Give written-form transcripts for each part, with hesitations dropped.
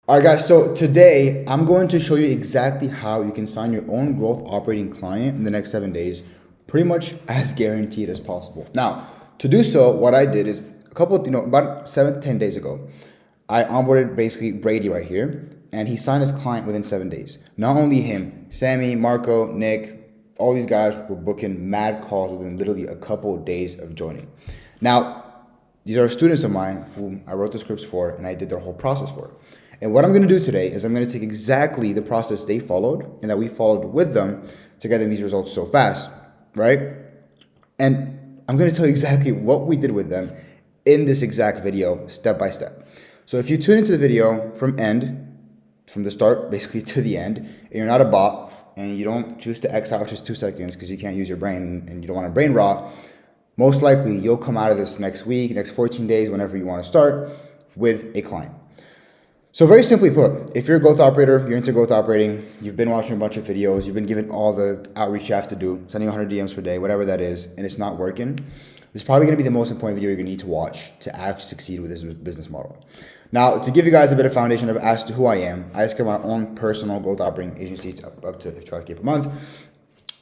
All right, guys, so today I'm going to show you exactly how you can sign your own growth operating client in the next 7 days, pretty much as guaranteed as possible. Now, to do so, what I did is about 7 to 10 days ago, I onboarded basically Brady right here, and he signed his client within 7 days. Not only him, Sammy, Marco, Nick, all these guys were booking mad calls within literally a couple of days of joining. Now, these are students of mine whom I wrote the scripts for, and I did their whole process for. And what I'm going to do today is I'm going to take exactly the process they followed and that we followed with them to get them these results so fast, right? And I'm going to tell you exactly what we did with them in this exact video, step by step. So if you tune into the video from the start, basically to the end, and you're not a bot and you don't choose to X out just 2 seconds because you can't use your brain and you don't want to brain rot, most likely you'll come out of this next week, next 14 days, whenever you want to start, with a client. So very simply put, if you're a growth operator, you're into growth operating, you've been watching a bunch of videos, you've been given all the outreach you have to do, sending 100 DMs per day, whatever that is, and it's not working, this is probably going to be the most important video you're going to need to watch to actually succeed with this business model. Now, to give you guys a bit of foundation as to who I am, I scale my own personal growth operating agency up to $55K per month.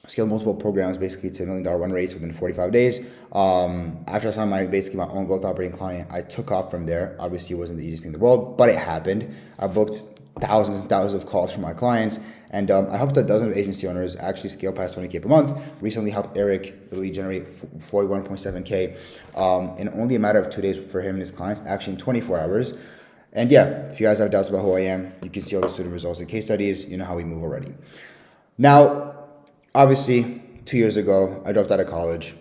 Scale multiple programs basically to $1 million run rates within 45 days. After I signed my own growth operating client, I took off from there. Obviously, it wasn't the easiest thing in the world, but it happened. I booked thousands and thousands of calls from my clients, and I helped a dozen of agency owners actually scale past 20K per month. Recently helped Eric literally generate 41.7K in only a matter of 2 days for him and his clients, actually in 24 hours. And yeah, if you guys have doubts about who I am, you can see all the student results and case studies. You know how we move already. Now, obviously, 2 years ago, I dropped out of college.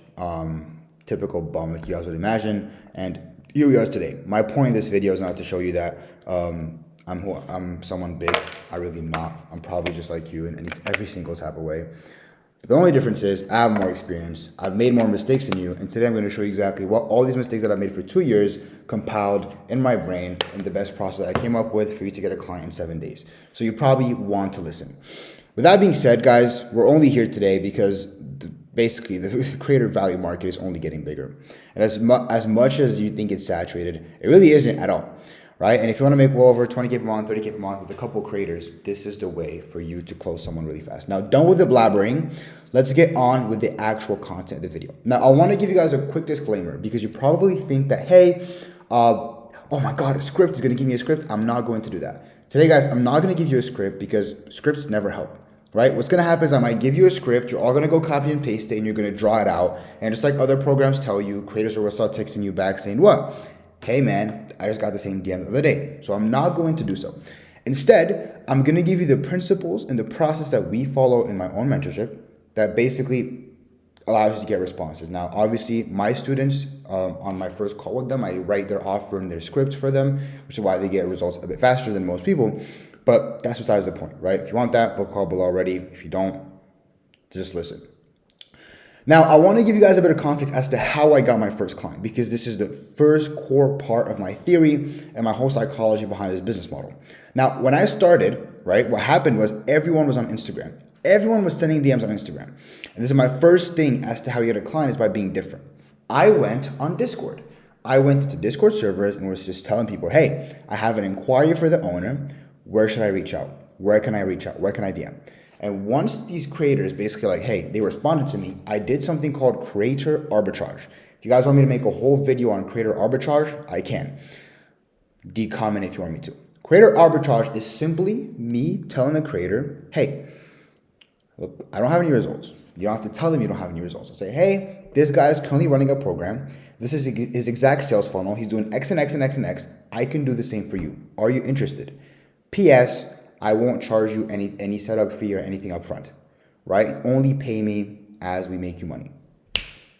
Typical bum, like you guys would imagine. And here we are today. My point in this video is not to show you that I'm someone big. I really am not. I'm probably just like you in every single type of way. But the only difference is I have more experience. I've made more mistakes than you. And today I'm going to show you exactly what all these mistakes that I've made for 2 years compiled in my brain and the best process that I came up with for you to get a client in 7 days. So you probably want to listen. With that being said, guys, we're only here today because basically the creator value market is only getting bigger. And as much as you think it's saturated, it really isn't at all, right? And if you want to make well over 20K per month, 30K per month with a couple creators, this is the way for you to close someone really fast. Now, done with the blabbering, let's get on with the actual content of the video. Now, I want to give you guys a quick disclaimer because you probably think that, hey, oh my God, a script is going to give me a script. I'm not going to do that. Today, guys, I'm not going to give you a script because scripts never help. Right? What's going to happen is I might give you a script, you're all going to go copy and paste it, and you're going to draw it out. And just like other programs tell you, creators will start texting you back saying, what? Hey man, I just got the same DM the other day. So I'm not going to do so. Instead, I'm going to give you the principles and the process that we follow in my own mentorship that basically allows you to get responses. Now, obviously, my students, on my first call with them, I write their offer and their script for them, which is why they get results a bit faster than most people. But that's besides the point, right? If you want that, book call below already. If you don't, just listen. Now, I want to give you guys a bit of context as to how I got my first client, because this is the first core part of my theory and my whole psychology behind this business model. Now, when I started, right, what happened was everyone was on Instagram. Everyone was sending DMs on Instagram. And this is my first thing as to how you get a client is by being different. I went on Discord. I went to Discord servers and was just telling people, hey, I have an inquiry for the owner. Where should I reach out? Where can I reach out? Where can I DM? And once these creators basically like, hey, they responded to me, I did something called creator arbitrage. If you guys want me to make a whole video on creator arbitrage, I can. Comment if you want me to. Creator arbitrage is simply me telling the creator, hey, look, I don't have any results. You don't have to tell them you don't have any results. I'll say, hey, this guy is currently running a program. This is his exact sales funnel. He's doing X and X and X and X. I can do the same for you. Are you interested? P.S. I won't charge you any setup fee or anything up front, right? Only pay me as we make you money.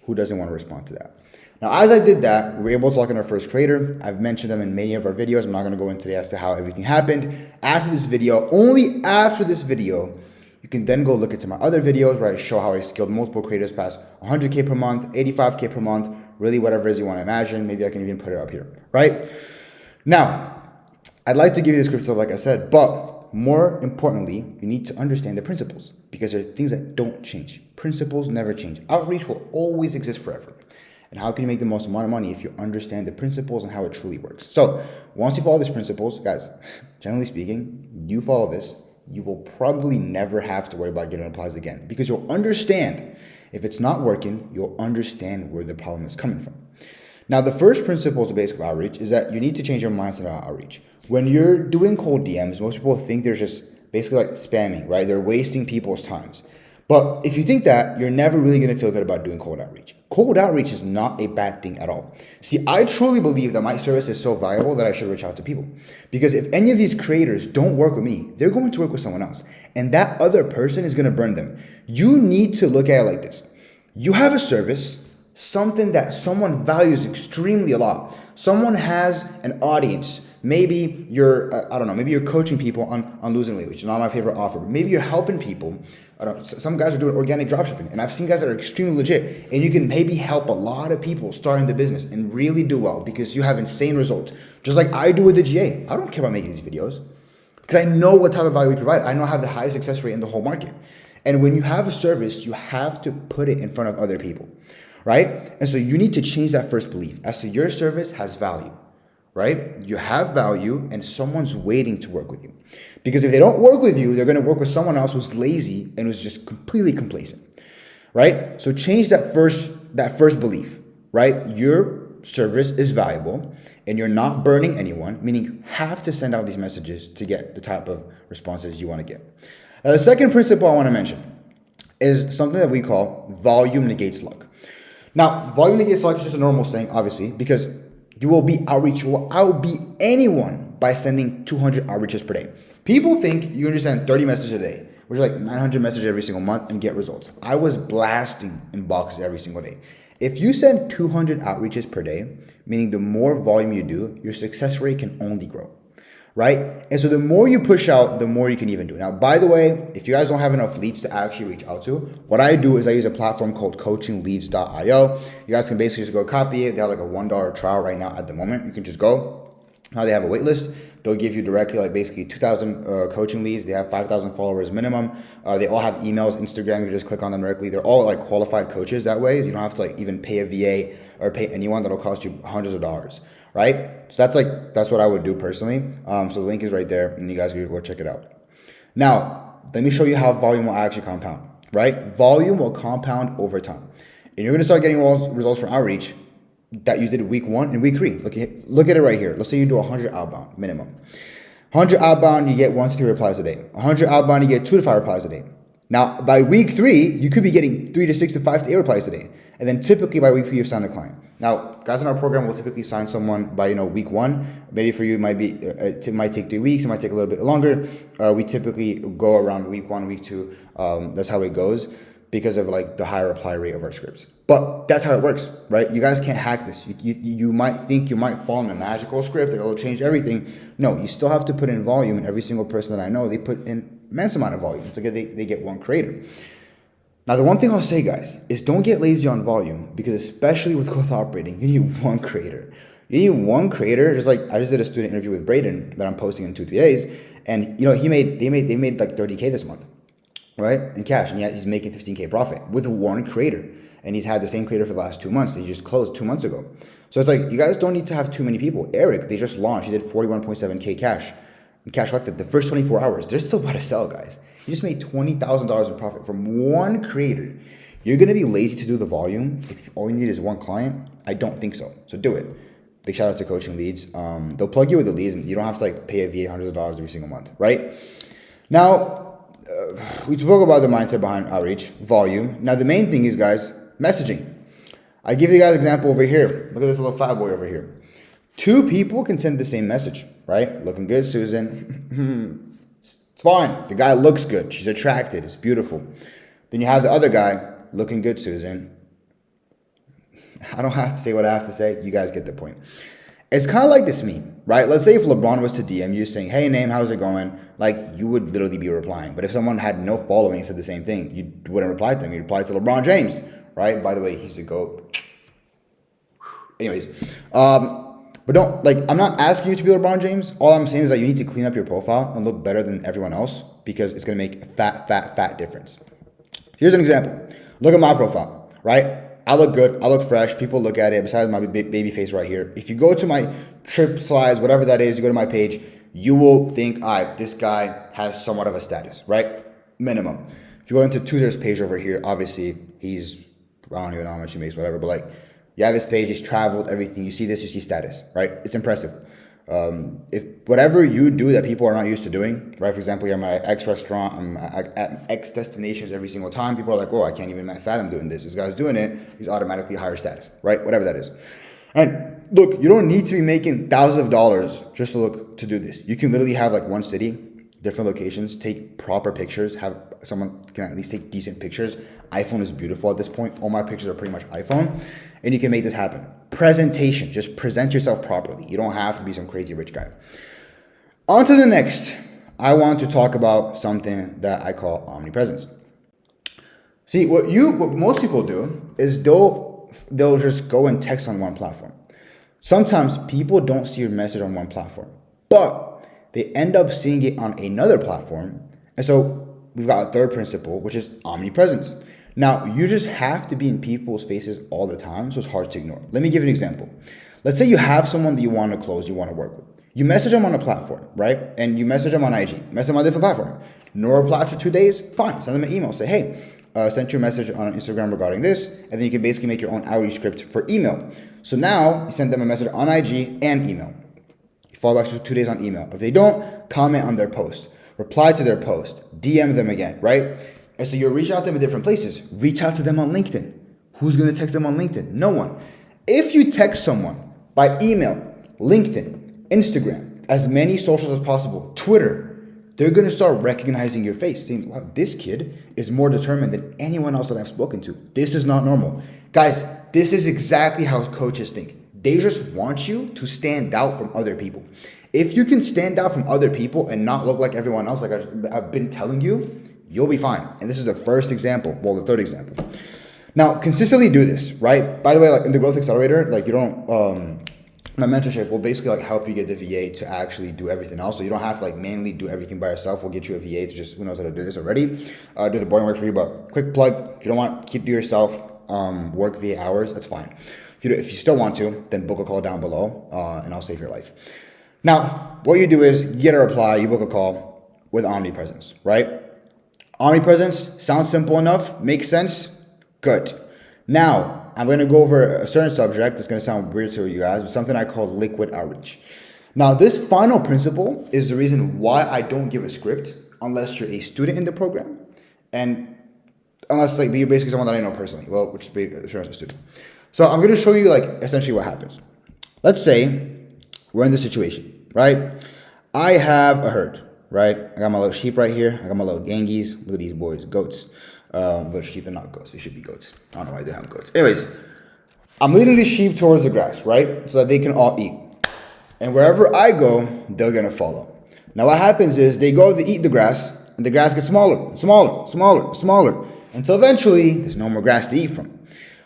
Who doesn't want to respond to that? Now, as I did that, we were able to lock in our first creator. I've mentioned them in many of our videos. I'm not going to go into today as to how everything happened. After this video, only after this video, you can then go look into my other videos where I show how I scaled multiple creators past 100K per month, 85K per month, really whatever it is you want to imagine. Maybe I can even put it up here, right? Now, I'd like to give you the script, like I said, but more importantly, you need to understand the principles because there are things that don't change. Principles never change. Outreach will always exist forever. And how can you make the most amount of money if you understand the principles and how it truly works? So once you follow these principles, guys, generally speaking, you follow this, you will probably never have to worry about getting replies again, because you'll understand if it's not working, you'll understand where the problem is coming from. Now, the first principle to basic outreach is that you need to change your mindset about outreach. When you're doing cold DMs, most people think they're just basically like spamming, right? They're wasting people's times. But if you think that, you're never really going to feel good about doing cold outreach. Cold outreach is not a bad thing at all. See, I truly believe that my service is so valuable that I should reach out to people. Because if any of these creators don't work with me, they're going to work with someone else. And that other person is going to burn them. You need to look at it like this. You have a service, something that someone values extremely a lot. Someone has an audience. Maybe you're, maybe you're coaching people on losing weight, which is not my favorite offer. But maybe you're helping people. Some guys are doing organic dropshipping, and I've seen guys that are extremely legit, and you can maybe help a lot of people starting the business and really do well because you have insane results. Just like I do with the GA. I don't care about making these videos because I know what type of value we provide. I know I have the highest success rate in the whole market. And when you have a service, you have to put it in front of other people, right? And so you need to change that first belief as to your service has value. Right? You have value and someone's waiting to work with you. Because if they don't work with you, they're going to work with someone else who's lazy and who's just completely complacent. Right? So change that first belief, right? Your service is valuable and you're not burning anyone, meaning you have to send out these messages to get the type of responses you want to get. Now, the second principle I want to mention is something that we call volume negates luck. Now, volume negates luck is just a normal saying, obviously, because you will outbeat anyone by sending 200 outreaches per day. People think you can send 30 messages a day, which is like 900 messages every single month and get results. I was blasting inboxes every single day. If you send 200 outreaches per day, meaning the more volume you do, your success rate can only grow, right? And so the more you push out, the more you can even do. Now, by the way, if you guys don't have enough leads to actually reach out to, what I do is I use a platform called coachingleads.io. You guys can basically just go copy it. They have like a $1 trial right now at the moment. You can just go. Now they have a wait list. They'll give you directly like basically 2,000 coaching leads. They have 5,000 followers minimum. They all have emails, Instagram. You just click on them directly. They're all like qualified coaches. That way you don't have to like even pay a VA or pay anyone. That'll cost you hundreds of dollars. Right? So that's what I would do personally. So the link is right there and you guys can go check it out. Now, let me show you how volume will actually compound, right? Volume will compound over time. And you're going to start getting results from outreach that you did week 1 and week 3. Look at it right here. Let's say you do 100 outbound minimum. 100 outbound, you get 1 to 3 replies a day. 100 outbound, you get 2 to 5 replies a day. Now, by week 3, you could be getting 3 to 6 to 5 to 8 replies a day. And then typically by week 3, you've signed a client. Now, guys in our program will typically sign someone by week 1. Maybe for you, it might take 3 weeks. It might take a little bit longer. We typically go around week 1, week 2. That's how it goes because of like the higher reply rate of our scripts. But that's how it works, right? You guys can't hack this. You might think you might fall in a magical script that will change everything. No, you still have to put in volume. And every single person that I know, they put in immense amount of volume. It's like they get one creator. Now, the one thing I'll say, guys, is don't get lazy on volume because especially with growth operating, you need one creator. You need one creator. Just like I just did a student interview with Braden that I'm posting in 2-3 days, and they made like 30K this month, right, in cash, and yet he's making 15K profit with one creator, and he's had the same creator for the last 2 months. He just closed 2 months ago. So it's like you guys don't need to have too many people. Eric, they just launched. He did 41.7K cash collected the first 24 hours. They're still about to sell, guys. You just made $20,000 in profit from one creator. You're going to be lazy to do the volume if all you need is one client? I don't think so. So do it. Big shout out to Coaching Leads. They'll plug you with the leads and you don't have to like pay a VA hundreds of dollars every single month, right? Now, we spoke about the mindset behind outreach, volume. Now, the main thing is, guys, messaging. I give you guys an example over here. Look at this little fat boy over here. 2 people can send the same message, right? Looking good, Susan. It's fine. The guy looks good. She's attracted. It's beautiful. Then you have the other guy, looking good, Susan. I don't have to say what I have to say. You guys get the point. It's kind of like this meme, right? Let's say if LeBron was to DM you saying, hey, name, how's it going? Like, you would literally be replying. But if someone had no following and said the same thing, you wouldn't reply to them. You'd reply to LeBron James, right? By the way, he's a GOAT. Anyways, but don't, like, I'm not asking you to be LeBron James. All I'm saying is that you need to clean up your profile and look better than everyone else because it's going to make a fat difference. Here's an example. Look at my profile, right? I look good. I look fresh. People look at it. Besides my baby face right here. If you go to my trip slides, whatever that is, you go to my page, you will think, all right, this guy has somewhat of a status, right? Minimum. If you go into Tuesday's page over here, obviously he's, I don't even know how much he makes, whatever, but like, you have his page, he's traveled, everything. You see this, you see status, right? It's impressive. If whatever you do that people are not used to doing, right? For example, you're at my X restaurant, I'm at X destinations every single time. People are like, "Oh, I can't even fathom doing this. This guy's doing it. He's automatically higher status, right? Whatever that is." And look, you don't need to be making thousands of dollars just to do this. You can literally have like one city, different locations, take proper pictures, have someone can at least take decent pictures. iPhone is beautiful at this point. All my pictures are pretty much iPhone, and you can make this happen. Presentation, just present yourself properly. You don't have to be some crazy rich guy. On to the next. I want to talk about something that I call omnipresence. See, what most people do is they'll just go and text on one platform. Sometimes people don't see your message on one platform, but they end up seeing it on another platform. And so we've got a third principle, which is omnipresence. Now, you just have to be in people's faces all the time, so it's hard to ignore. Let me give you an example. Let's say you have someone that you want to close, you want to work with. You message them on a platform, right? And you message them on IG, message them on a different platform. No reply after 2 days, fine. Send them an email. Say, hey, sent you a message on Instagram regarding this, and then you can basically make your own outreach script for email. So now you send them a message on IG and email. You follow back for 2 days on email. If they don't, comment on their post, reply to their post, DM them again, right? And so you'll reach out to them in different places. Reach out to them on LinkedIn. Who's going to text them on LinkedIn? No one. If you text someone by email, LinkedIn, Instagram, as many socials as possible, Twitter, they're going to start recognizing your face, saying, wow, this kid is more determined than anyone else that I've spoken to. This is not normal. Guys, this is exactly how coaches think. They just want you to stand out from other people. If you can stand out from other people and not look like everyone else, like I've been telling you, you'll be fine. And this is the first example, well, the third example. Now, consistently do this, right? By the way, like in the Growth Accelerator, like you don't, my mentorship will basically like help you get the VA to actually do everything else. So you don't have to like manually do everything by yourself. We'll get you a VA to just, who knows how to do this already, do the boring work for you. But quick plug, if you don't want, keep to yourself, work VA hours, that's fine. If you still want to, then book a call down below, and I'll save your life. Now, what you do is you get a reply, you book a call with Omnipresence, right? Omnipresence sounds simple enough, makes sense, good. Now, I'm going to go over a certain subject that's going to sound weird to you guys, but something I call liquid outreach. Now, this final principle is the reason why I don't give a script unless you're a student in the program, and unless like you're basically someone that I know personally, well, which is a student. So I'm going to show you like essentially what happens. Let's say we're in this situation, right? I have a herd. Right? I got my little sheep right here. I got my little gangies. Look at these boys, goats. Little sheep and not goats. They should be goats. I don't know why they have goats. Anyways, I'm leading these sheep towards the grass, right? So that they can all eat. And wherever I go, they're going to follow. Now what happens is they go to eat the grass, and the grass gets smaller, smaller, smaller, smaller, until eventually there's no more grass to eat from.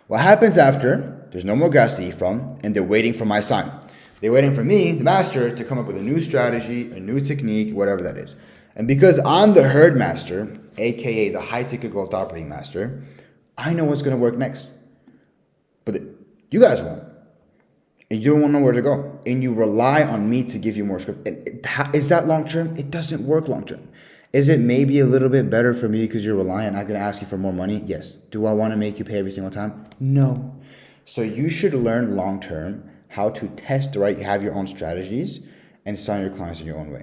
What happens after there's no more grass to eat from, and they're waiting for my sign? They're waiting for me, the master, to come up with a new strategy, a new technique, whatever that is. And because I'm the herd master, aka the high ticket growth operating master, I know what's going to work next. But you guys won't. And you don't know where to go. And you rely on me to give you more script. Is that long term? It doesn't work long term. Is it maybe a little bit better for me because you're reliant? I'm going to ask you for more money? Yes. Do I want to make you pay every single time? No. So you should learn long term how to test, right? You have your own strategies and sign your clients in your own way,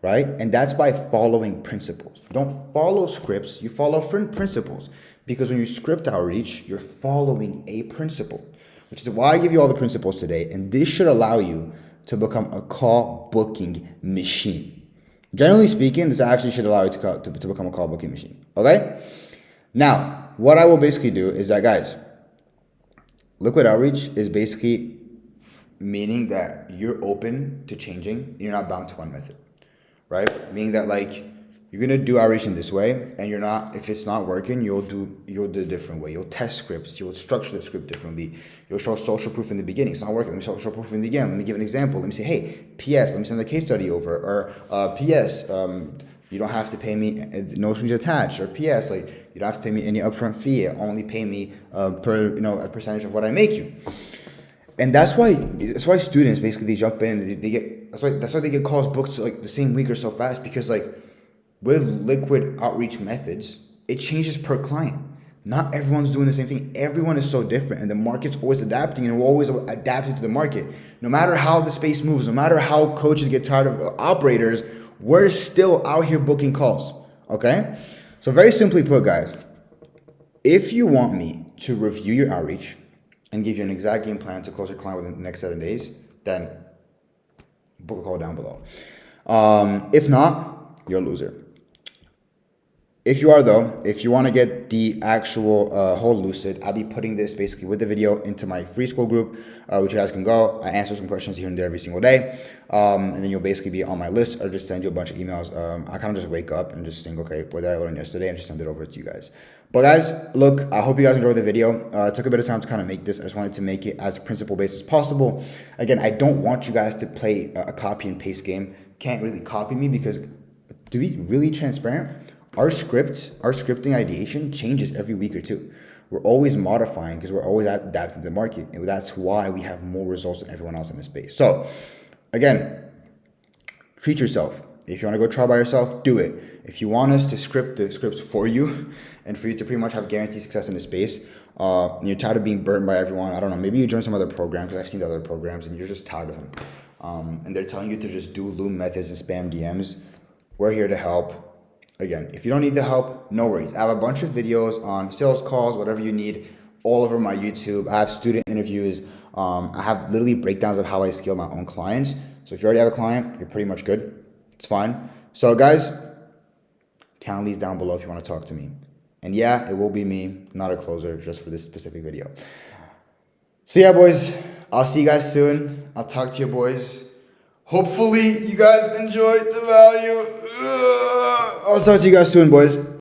right? And that's by following principles. You don't follow scripts, you follow principles. Because when you script outreach, you're following a principle, which is why I give you all the principles today. And this should allow you to become a call booking machine. Generally speaking, this actually should allow you to become a call booking machine, okay? Now, what I will basically do is that, guys, liquid outreach is basically meaning that you're open to changing. You're not bound to one method, right? Meaning that like you're gonna do outreach in this way, and you're not. If it's not working, you'll do a different way. You'll test scripts. You'll structure the script differently. You'll show social proof in the beginning. It's not working. Let me show social proof in the beginning. Let me give an example. Let me say, hey, P.S. Let me send a case study over, or P.S. You don't have to pay me no strings attached or PS. Like you don't have to pay me any upfront fee. Only pay me per a percentage of what I make you. And that's why students basically they jump in. They get that's why they get calls booked like the same week or so fast, because like with liquid outreach methods, it changes per client. Not everyone's doing the same thing. Everyone is so different, and the market's always adapting, and we're always adapting to the market. No matter how the space moves, no matter how coaches get tired of operators, we're still out here booking calls. Okay? So very simply put, guys, if you want me to review your outreach and give you an exact game plan to close your client within the next 7 days, then book a call down below. If not, you're a loser. If you are though, if you want to get the actual whole Lucid, I'll be putting this basically with the video into my free school group, which you guys can go. I answer some questions here and there every single day. And then you'll basically be on my list, or just send you a bunch of emails. I kind of just wake up and just think, okay, what did I learn yesterday? And just send it over to you guys. But guys, look, I hope you guys enjoyed the video. It took a bit of time to kind of make this. I just wanted to make it as principle-based as possible. Again, I don't want you guys to play a copy and paste game. Can't really copy me, because to be really transparent, our scripting ideation changes every week or two. We're always modifying because we're always adapting to the market. And that's why we have more results than everyone else in the space. So again, treat yourself. If you want to go try by yourself, do it. If you want us to script the scripts for you and for you to pretty much have guaranteed success in the space, and you're tired of being burdened by everyone, I don't know, maybe you join some other program, because I've seen the other programs and you're just tired of them. And they're telling you to just do Loom methods and spam DMs. We're here to help. Again, if you don't need the help, no worries. I have a bunch of videos on sales calls, whatever you need, all over my YouTube. I have student interviews. I have literally breakdowns of how I scale my own clients. So if you already have a client, you're pretty much good. It's fine. So guys, Calendly's down below if you want to talk to me. And yeah, it will be me, not a closer, just for this specific video. So yeah, boys, I'll see you guys soon. I'll talk to you boys. Hopefully you guys enjoyed the value. I'll talk to you guys soon, boys.